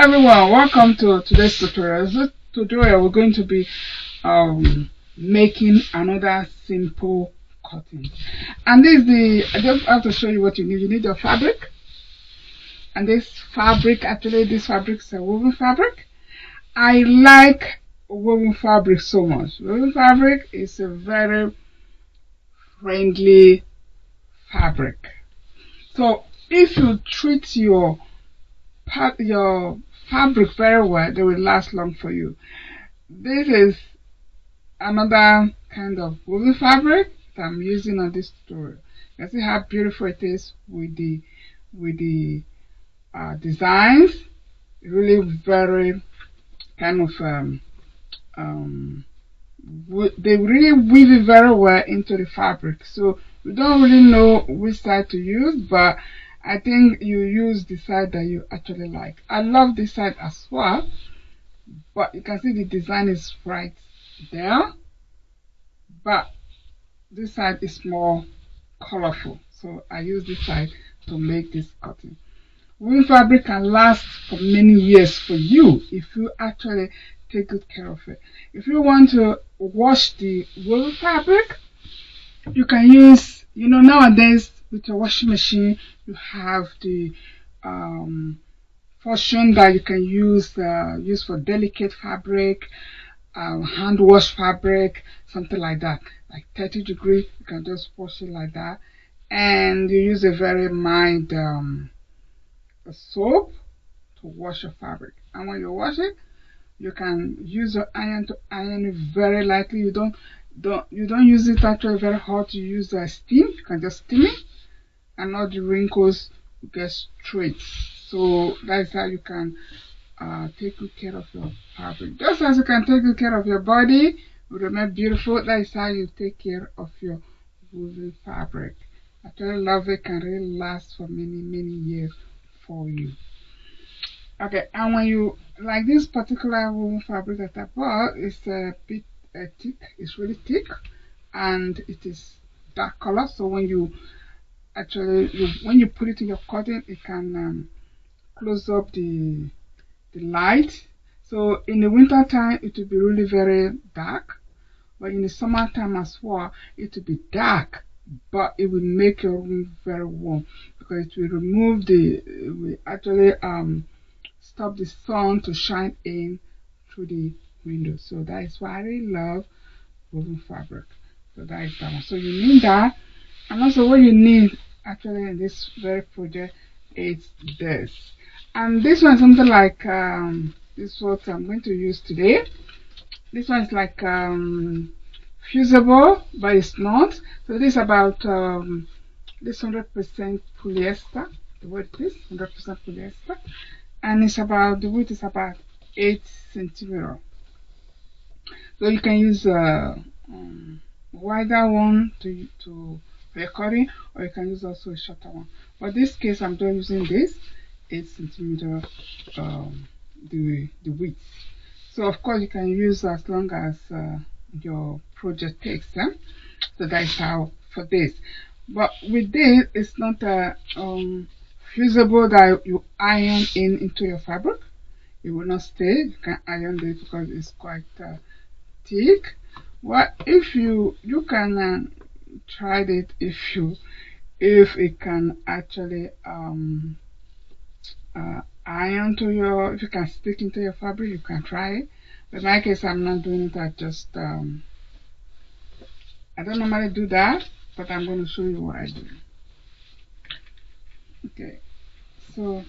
everyone, welcome to today's tutorial. This tutorial we're going to be making another simple cutting. And this is I just have to show you what you need. You need your fabric. And this fabric, actually this fabric is a woven fabric. I like woven fabric so much. Woven fabric is a very friendly fabric. So if you treat your fabric very well, they will last long for you. This is another kind of woven fabric that I'm using on this tutorial. You can see how beautiful it is with the designs. Really very kind of they really weave it very well into the fabric. So we don't really know which side to use, but I think you use the side that you actually like. I love this side as well, but you can see the design is right there, but this side is more colorful, so I use this side to make this cutting. Woven fabric can last for many years for you if you actually take good care of it. If you want to wash the woven fabric, you can use, nowadays with your washing machine you have the function that you can use for delicate fabric, hand wash fabric, something like that, like 30 degrees. You can just wash it like that, and you use a very mild soap to wash your fabric. And when you wash it, you can use your iron to iron it very lightly. You don't use it actually very hot. You use steam. You can just steam it, and all the wrinkles get straight. So that's how you can take good care of your fabric. Just as you can take good care of your body, remain beautiful, that is how you take care of your woven fabric. I really love it. Can really last for many years for you. Okay, and when you like this particular woven fabric that I bought, it's a bit thick. It's really thick, and it is dark color. So when you when you put it in your cutting, it can close up the light. So in the winter time it will be really very dark, but in the summertime as well it will be dark, but it will make your room very warm, because it will remove will actually stop the sun to shine in through the window. So that is why I really love woven fabric. So that is that one. So you need that, and also what you need actually in this very project is this. And this one is something like this is what I'm going to use today. This one is like fusible, but it's not. So this is about this 100% polyester. The word is 100% polyester, and it's about, the width is about 8 centimeters. So you can use a wider one to recording, or you can use also a shorter one. But in this case, I'm just using this 8 centimeter the width. So of course you can use as long as your project takes. So that's how for this. But with this, it's not fusible that you iron into your fabric. It will not stay. You can iron this because it's quite thick. Well, if you can try it, if it can actually iron to if you can stick into your fabric, you can try it. But in my case, I'm not doing it. I just I don't normally do that, but I'm going to show you what I do. Okay, so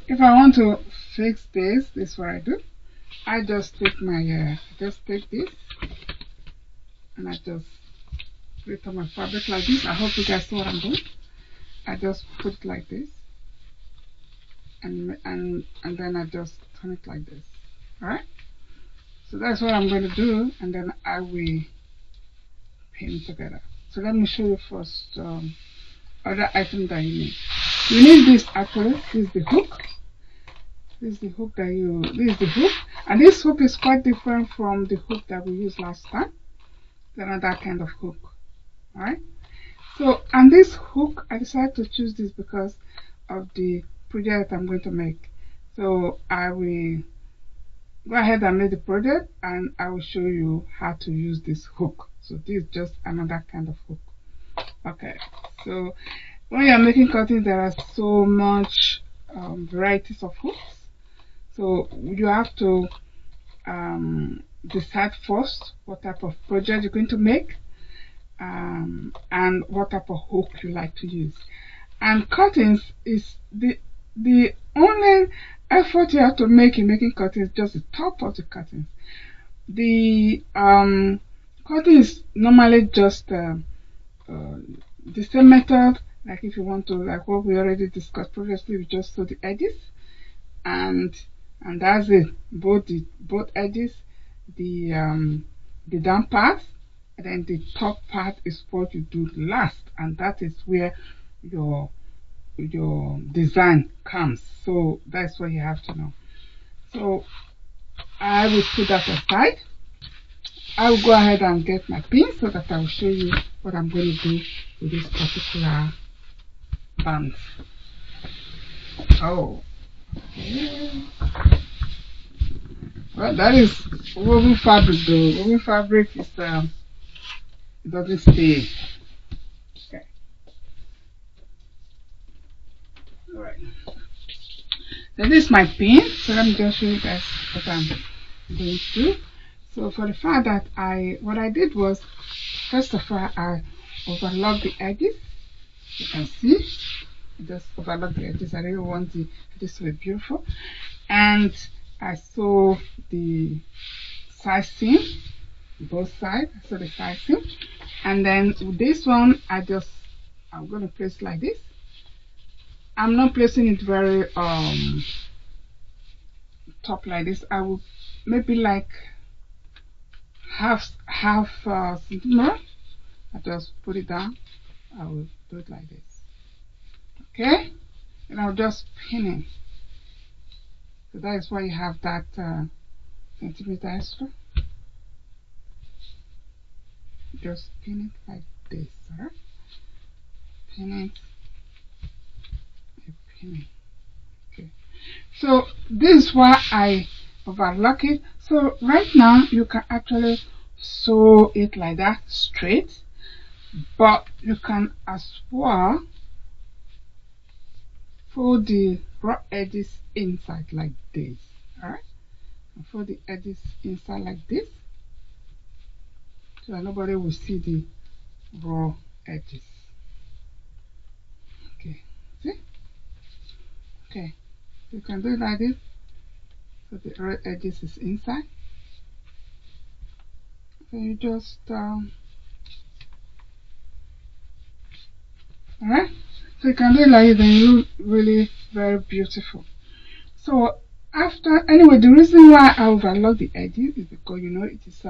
if I want to fix this is what I do. I just take my take this, and I just put it on my fabric like this. I hope you guys see what I'm doing. I just put it like this, and then I just turn it like this. Alright, so that's what I'm going to do, and then I will pin it together. So let me show you first other item that you need. You need this actually. This is the hook. This is the hook, and this hook is quite different from the hook that we used last time. It's another kind of hook. Alright, so, and this hook, I decided to choose this because of the project I'm going to make. So I will go ahead and make the project, and I will show you how to use this hook. So this is just another kind of hook. Okay, so when you're making curtains, there are so much varieties of hooks. So you have to decide first what type of project you're going to make, and what type of hook you like to use. And curtains is the only effort you have to make in making curtains, just the top of the curtains. The curtain is normally just the same method. Like if you want to, like what we already discussed previously, we just sew the edges, and that's it. Both edges, the down part, and then the top part is what you do last, and that is where your design comes. So that's what you have to know. So I will put that aside. I will go ahead and get my pin so that I will show you what I'm going to do with this particular band. Oh, okay. Well, that is woven fabric though. Woven fabric is it doesn't stay. Okay. Alright. So this is my pin. So let me just show you guys what I'm going to do. So for the fact that what I did was, first of all, I overlocked the edges. You can see, just overlock the edges. I really want the edges to be beautiful, and I sew the side seam, both sides. I sew the side seam, and then with this one, I'm going to place like this. I'm not placing it very top like this. I will maybe like half centimeter. I just put it down. I will do it like this. Okay, and I'll just pin it. So that is why you have that centimeter extra. Just pin it like this, alright? Pin it, pin it. Okay. So this is why I overlock it. So right now you can actually sew it like that straight, but you can as well fold the raw edges inside like this. Alright, fold the edges inside like this, so that nobody will see the raw edges. Okay, see? Okay, you can do it like this, so the raw edges is inside. So you just alright, so you can do it like this, and you look really very beautiful. So anyway, the reason why I overlock the edges is because it is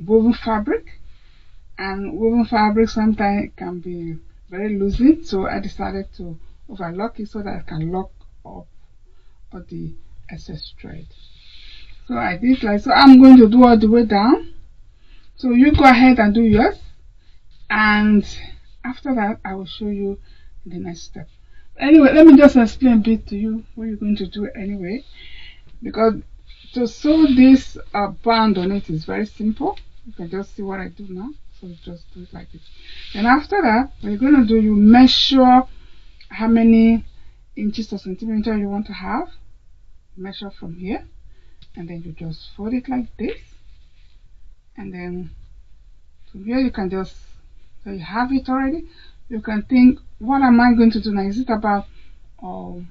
woven fabric, and woven fabric sometimes can be very loosey. So I decided to overlock it so that I can lock up all the excess thread. So I did like so. I'm going to do all the way down. So you go ahead and do yours, and after that I will show you the next step. Anyway, let me just explain a bit to you what you're going to do anyway, because to sew this band on it is very simple. You can just see what I do now. So you just do it like this. And after that, what you're going to do, you measure how many inches or centimeters you want to have. Measure from here, and then you just fold it like this, and then from here you can just, so you have it already. You can think, what am I going to do now? Is it about 1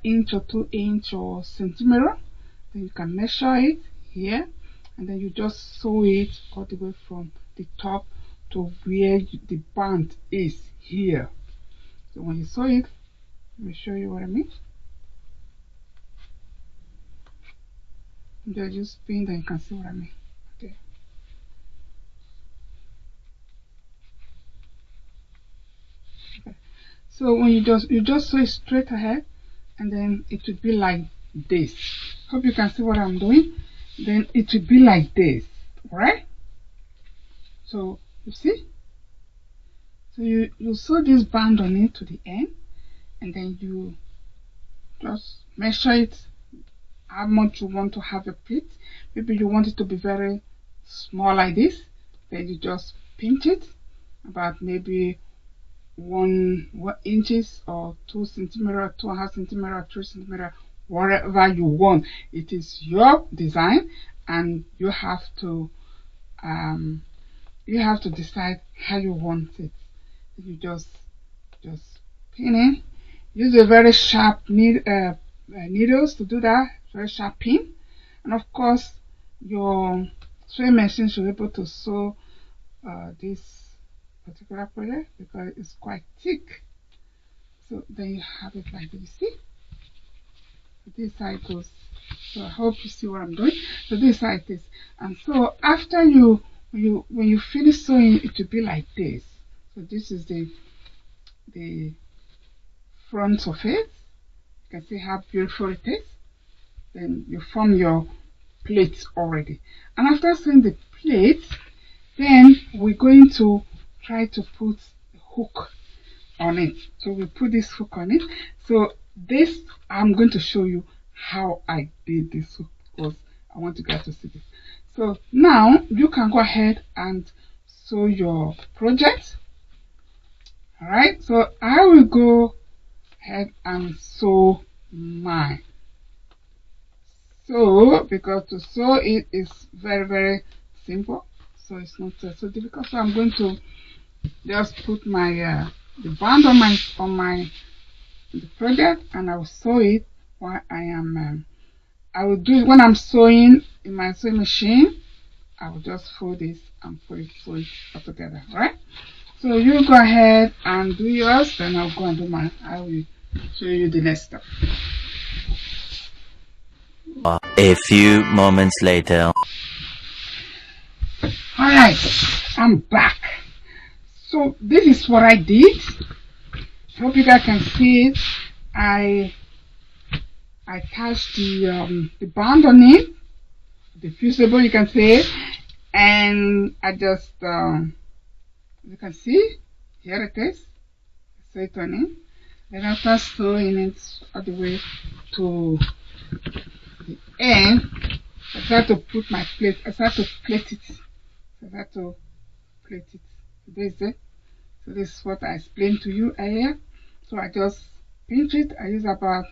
inch or 2 inch or centimeter? Then you can measure it here, and then you just sew it all the way from the top to where the band is here. So when you sew it, let me show you what I mean. Just use pin, then you can see what I mean. Okay. Okay. So when you just sew it straight ahead, and then it will be like this. Hope you can see what I'm doing. Then it will be like this, right? So you see, so you sew this band on it to the end, and then you just measure it how much you want to have a plate. Maybe you want it to be very small like this, then you just pinch it about maybe 1 inches or 2 centimeter, 2.5 centimeter, 3 centimeter, whatever you want. It is your design, and you have to decide how you want it. You just pin it. Use a very sharp needles to do that. Very sharp pin, and of course your sewing machine should be able to sew this particular project because it's quite thick. So then you have it like this. You see, this side goes. So I hope you see what I'm doing. So this side is, and so after when you finish sewing, it will be like this. So this is the front of it. You can see how beautiful it is. Then you form your plate already, and after sewing the plate, then we're going to try to put a hook on it. So we put this hook on it. So this, I'm going to show you how I did this hook because I want you guys to see this. So now you can go ahead and sew your project. All right, so I will go ahead and sew mine. So because to sew it is very simple, so it's not so difficult. So I'm going to just put my the band on the project, and I will sew it while I will do it when I'm sewing in my sewing machine. I will just fold this and sew it all together. All right, so you go ahead and do yours, then I'll go and do mine. I will show you the next step. A few moments later. Alright, I'm back. So this is what I did. Hope you guys can see it. I attached the band on it, the fusible, you can see, and I just you can see here it is. Sew it on it. Then after sewing it all the way to the end, I try to put my plate. I try to plate it. So this is it. So this is what I explained to you earlier. So I just pinch it. I use about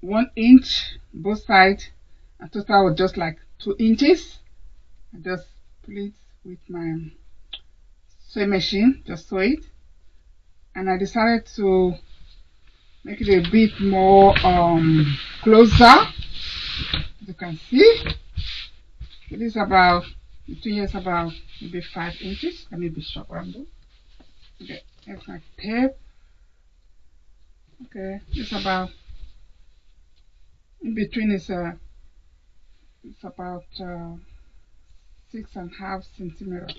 1 inch both sides, and total was just like 2 inches. I just put it with my sewing machine, just sew it, and I decided to make it a bit more closer. You can see it is about between here is about maybe 5 inches. Let me be sure what I'm doing. Okay, here's my tape. Okay, it's about in between is it's about 6.5 centimeters.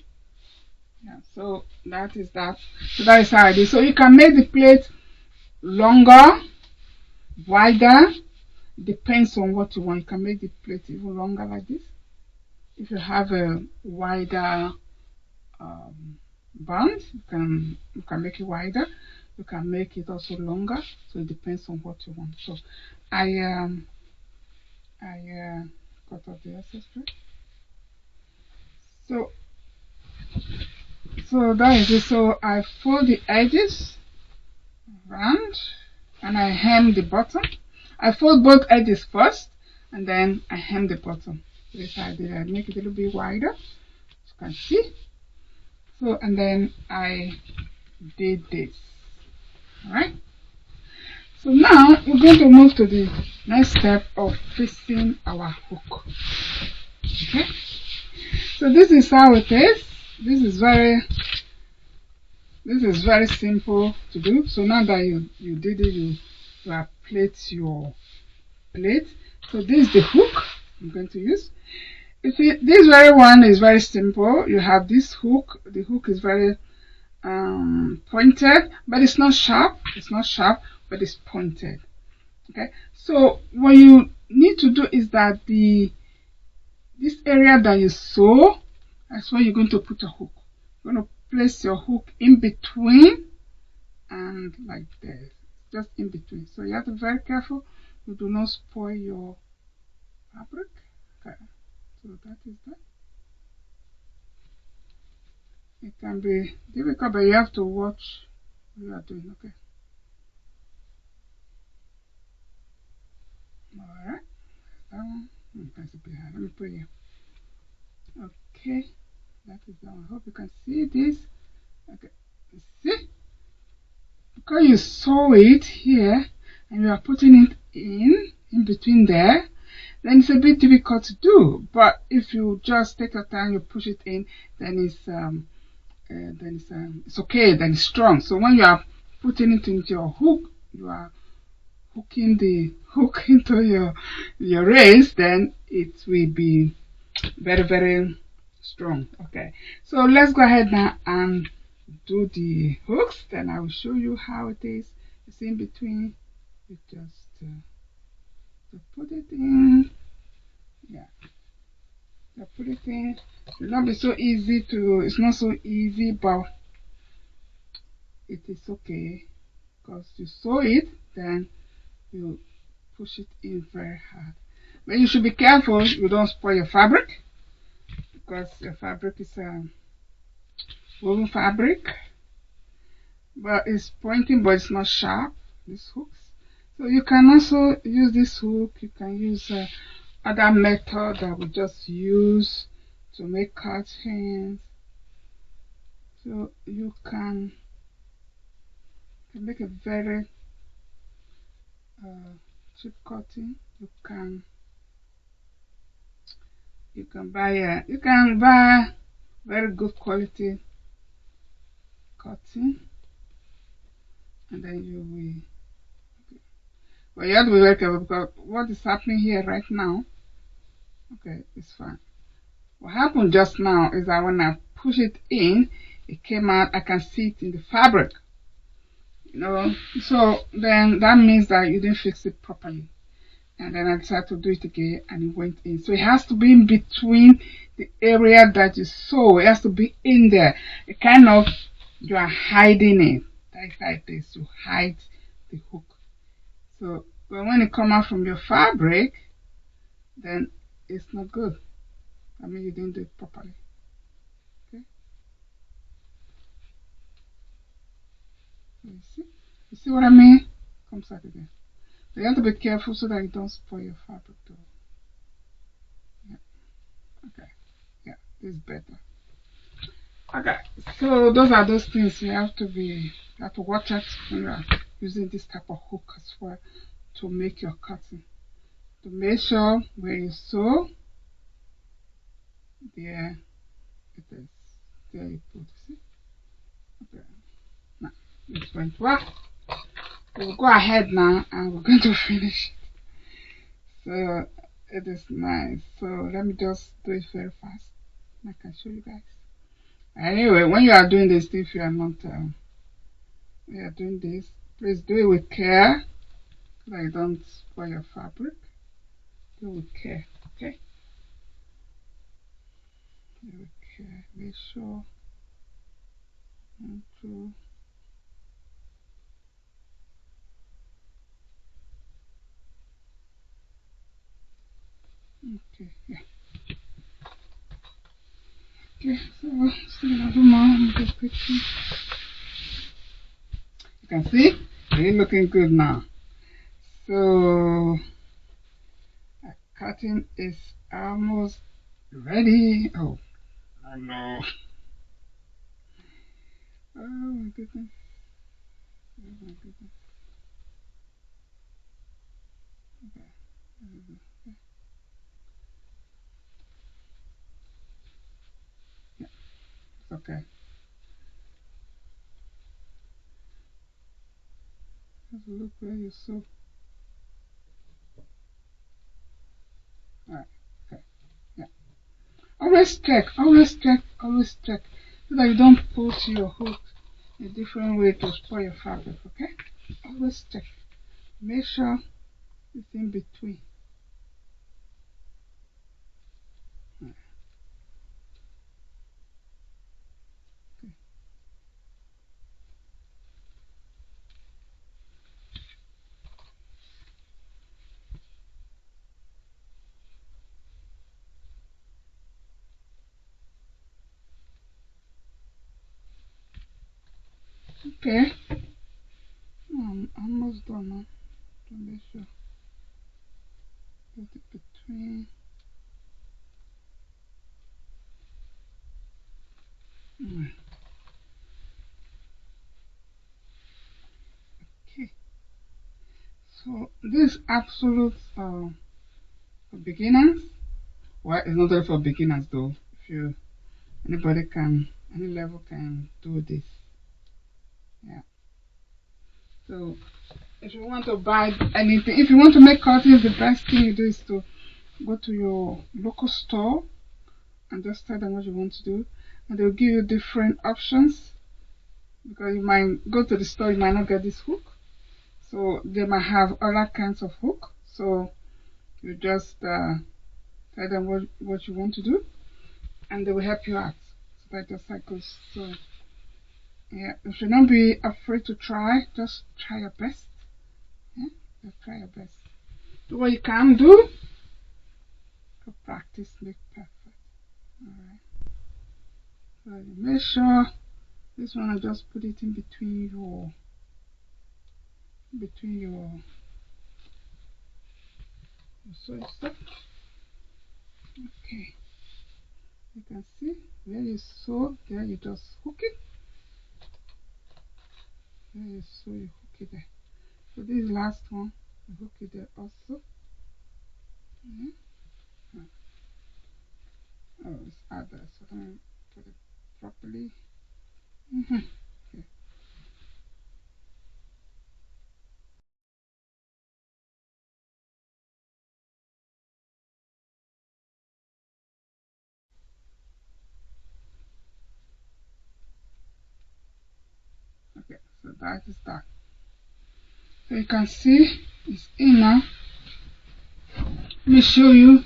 Yeah, so that is that. So that is how I do. So you can make the plate longer, wider. Depends on what you want. You can make the plate even longer like this. If you have a wider band, you can make it wider. You can make it also longer. So it depends on what you want. So I cut off the excess thread. So that is it. So I fold the edges around and I hem the bottom. I fold both edges first and then I hem the bottom. This I did. I make it a little bit wider, as you can see. So and then I did this. Alright. So now we're going to move to the next step of fixing our hook. Okay. So this is how it is. This is very simple to do. So now that you did it, you have plate your plate. So this is the hook I'm going to use. You see, this very one is very simple. You have this hook. The hook is very pointed, but it's not sharp. It's not sharp, but it's pointed. Okay. So what you need to do is that this area that you sew, that's where you're going to put a hook. You're going to place your hook in between and like this. just in between. So you have to be very careful you do not spoil your fabric. Okay, so that is that. It can be difficult, but you have to watch what you are doing. Okay. Alright, that one. That's a bit hard. Let me put it. Okay, that is that one. I hope you can see this. Okay, see? Because you sew it here and you are putting it in between there, then it's a bit difficult to do. But if you just take your time, you push it in, then it's okay. Then it's strong. So when you are putting it into your hook, you are hooking the hook into your race, then it will be very, very strong. Okay, so let's go ahead now and do the hooks. Then I will show you how it is. It's in between. You just to put it in. Yeah, to put it in. It's not be so easy to. It's not so easy, but it is okay because you sew it, then you push it in very hard. But you should be careful you don't spoil your fabric because your fabric is a woven fabric, but it's pointing, but it's not sharp. These hooks. So you can also use this hook. You can use other method that we just use to make curtains. So you can make a very cheap curtain. You can buy very good quality curtain, and then you will. But you have to be very careful because what is happening here right now, okay, it's fine. What happened just now is that when I push it in, it came out, I can see it in the fabric. So then that means that you didn't fix it properly. And then I decided to do it again and it went in. So it has to be in between the area that you sew. It has to be in there. It kind of, you are hiding it. Like this, you hide the hook. So but when it comes out from your fabric, then it's not good. I mean, you didn't do it properly. Okay. So you see what I mean? Comes out again. So you have to be careful so that you don't spoil your fabric though. Yeah. Okay. Yeah, this is better. Okay. So those are those things you have to watch out when you are using this type of hook as well to make your curtain. To make sure where you sew, there it is. There you put. See? Okay. Now it's going to work. We'll go ahead now and we're going to finish it. So it is nice. So let me just do it very fast. I can show you guys. Anyway, when you are doing this, if you are not doing this, please do it with care so that you don't spoil your fabric. Do it with care, okay? Do it with care. Make sure not to. Okay, yeah. Okay, so still gonna do more. Just quickly. You can see it's looking good now. So our curtain is almost ready. Oh no. Oh my goodness. Oh my goodness. Okay. Yeah, it's okay. Just look where you sew. Alright, okay. Yeah. Always check, always check, always check. So that you don't put your hook a different way to spoil your fabric, okay? Always check. Make sure it's in between. Right. Okay. Okay. I'm almost done now. To make sure. Put it between. Okay. So this absolute for beginners. Well, it's not really for beginners though. If you anybody can, any level can do this. Yeah. So if you want to buy anything, if you want to make curtains, the best thing you do is to go to your local store and just tell them what you want to do, and they'll give you different options, because you might go to the store, you might not get this hook, so they might have other kinds of hook. So you just tell them what you want to do, and they will help you out. So that just like goes. So yeah, you should not be afraid to try. Just try your best. Yeah, just try your best. Do what you can do. Practice make perfect. Alright. So you make sure this one, I just put it in between your sewing stuff. Okay. You can see where you sew, there you just hook it. There you sew, you hook it there. So this last one, you hook it there also. Yeah. Oh, it's other, so let me put it properly. Okay. Okay, so that is that. So you can see it's in now. Let me show you.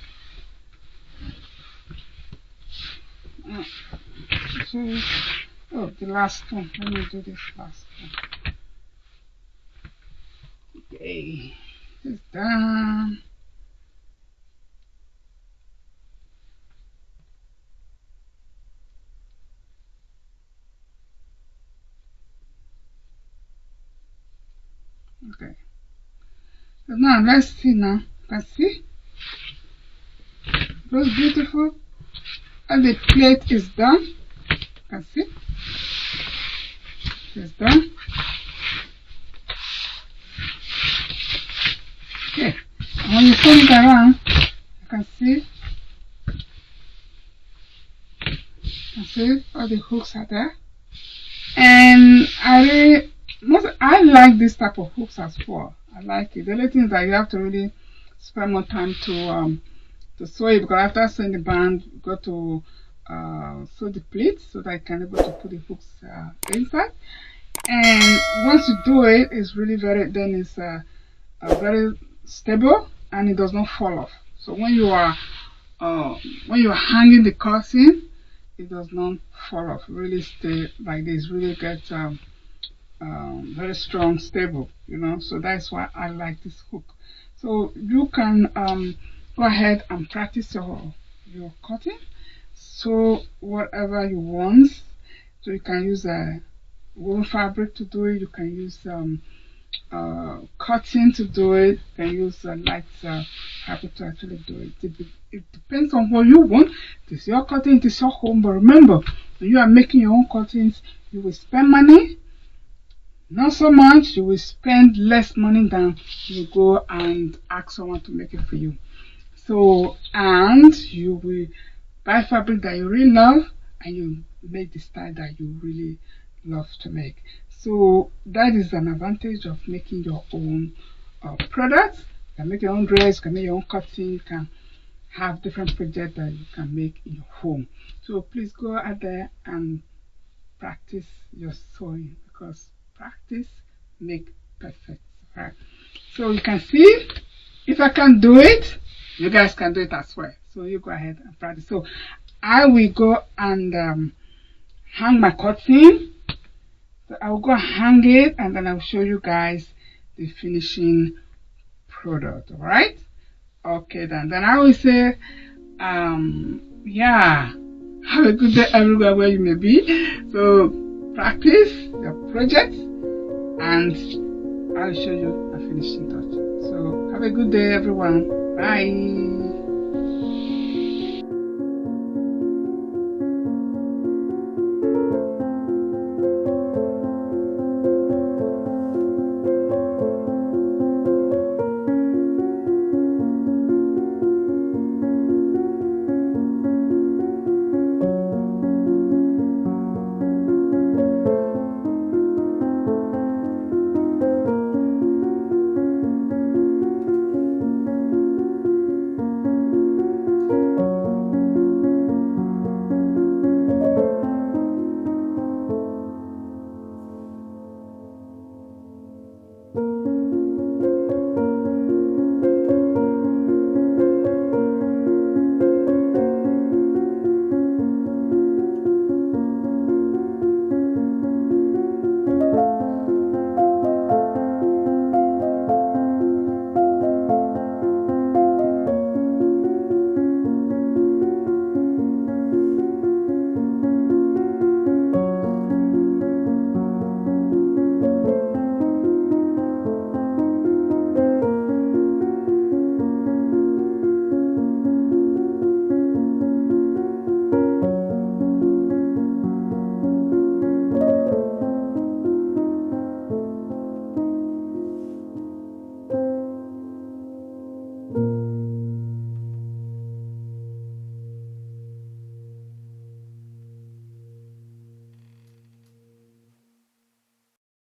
Oh, the last one. Let me do this last one. Okay, it's done. Okay, so now let's see now. You can see it looks beautiful, and the plate is done. You can see it's done. Okay, and when you turn it around, you can see all the hooks are there. And I like this type of hooks as well. I like it. The only thing is that you have to really spend more time to sew it, because after sewing the band, you got to sew the pleats so that you can able to put the hooks inside. And once you do it, it's really very very stable, and it does not fall off. So when you are hanging the curtain, it does not fall off. Really stay like this. Really get very strong, stable. So that's why I like this hook. So you can go ahead and practice your cutting. So whatever you want. So you can use a woven fabric to do it. You can use cotton to do it. You can use light fabric to actually do it. It depends on what you want. It is your cotton, it is your home. But remember, when you are making your own curtains, you will spend money. Not so much. You will spend less money than you go and ask someone to make it for you. So, and you will buy fabric that you really love, and you make the style that you really love to make. So that is an advantage of making your own products. You can make your own dress, you can make your own curtain, you can have different projects that you can make in your home. So please go out there and practice your sewing, because practice make perfect. Right? So you can see, if I can do it, you guys can do it as well. So you go ahead and practice. So I will go and hang my curtain. So I will go hang it, and then I'll show you guys the finishing product. All right? Okay, then I will say, yeah, have a good day everywhere where you may be. So practice your project. and I'll show you a finishing touch. So have a good day, everyone. Bye.